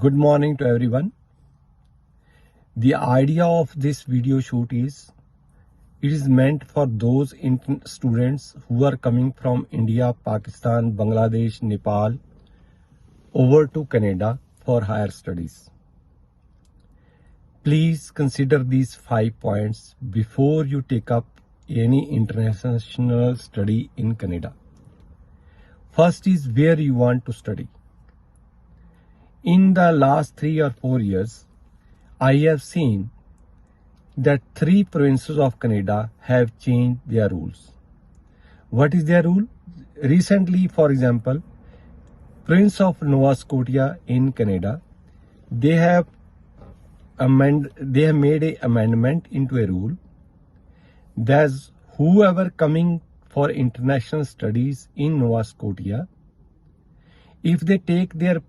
Good morning to everyone. The idea of this video shoot is it is meant for those students who are coming from India, Pakistan, Bangladesh, Nepal over to Canada for higher studies. Please consider these 5 points before you take up any international study in Canada. First is where you want to study. In the last 3 or 4 years, I have seen that 3 provinces of Canada have changed their rules. What is their rule? Recently, for example, Province of Nova Scotia in Canada, they have made an amendment into a rule that whoever coming for international studies in Nova Scotia, if they take their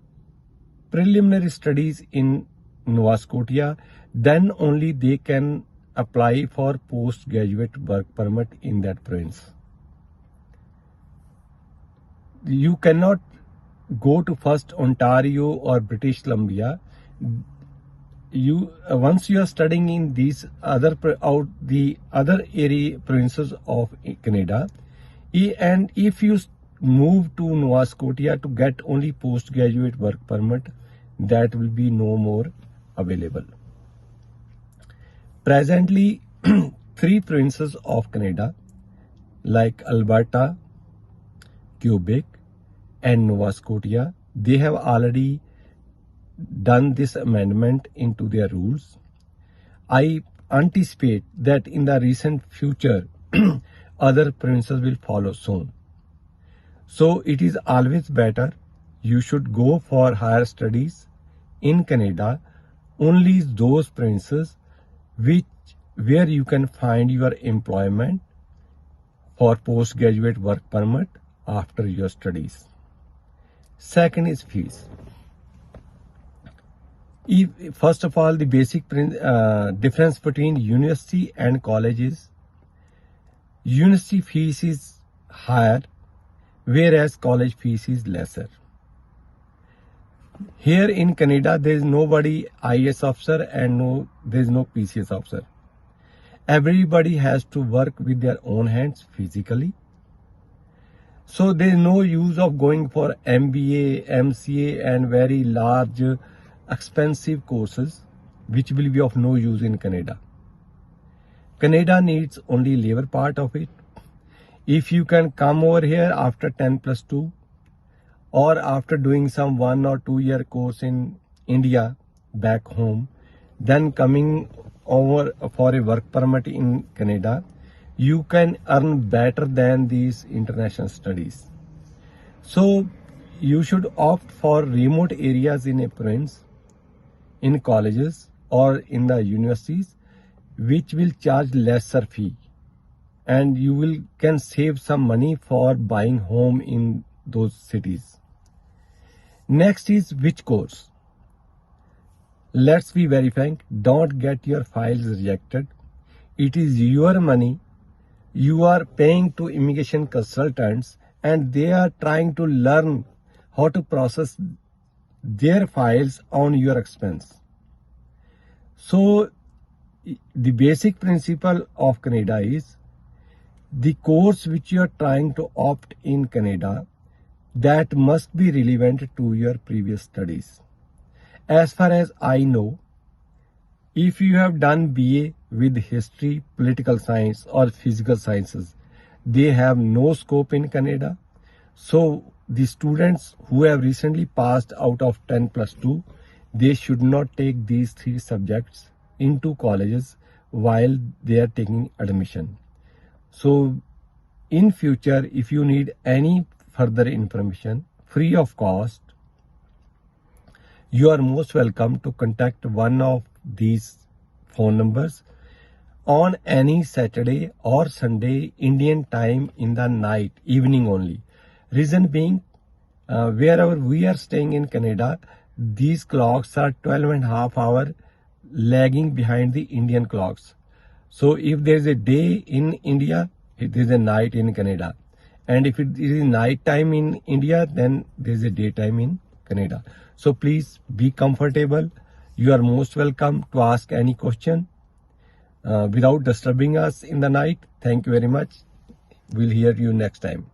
preliminary studies in Nova Scotia, then only they can apply for postgraduate work permit in that province. You cannot go to first Ontario or British Columbia. Once you are studying in these other provinces of Canada, and if you move to Nova Scotia to get only postgraduate work permit, that will be no more available. Presently, 3 provinces of Canada like Alberta, Quebec and Nova Scotia, they have already done this amendment into their rules. I anticipate that in the recent future, other provinces will follow soon. So it is always better you should go for higher studies in Canada only those provinces where you can find your employment for postgraduate work permit after your studies. Second is fees. First of all, the basic difference between university and colleges. University fees is higher, whereas college fees is lesser. Here in Canada, there is nobody IAS officer and there is no PCS officer. Everybody has to work with their own hands physically. So there is no use of going for MBA, MCA and very large, expensive courses, which will be of no use in Canada. Canada needs only labor part of it. If you can come over here after 10+2 or after doing some 1 or 2 year course in India back home, then coming over for a work permit in Canada, you can earn better than these international studies. So you should opt for remote areas in a province, in colleges or in the universities, which will charge lesser fee, and you can save some money for buying home in those cities. Next is which course. Let's be very frank, don't get your files rejected. It is your money. You are paying to immigration consultants and they are trying to learn how to process their files on your expense. So the basic principle of Canada is the course which you are trying to opt in Canada, that must be relevant to your previous studies. As far as I know, if you have done BA with history, political science or physical sciences, they have no scope in Canada. So the students who have recently passed out of 10+2, they should not take these 3 subjects into colleges while they are taking admission. So in future, if you need any further information free of cost, you are most welcome to contact one of these phone numbers on any Saturday or Sunday Indian time in the night, evening only. Reason being, wherever we are staying in Canada, these clocks are 12.5 hours lagging behind the Indian clocks. So if there is a day in India, there is a night in Canada. And if it is night time in India, then there is a daytime in Canada. So please be comfortable. You are most welcome to ask any question without disturbing us in the night. Thank you very much. We'll hear you next time.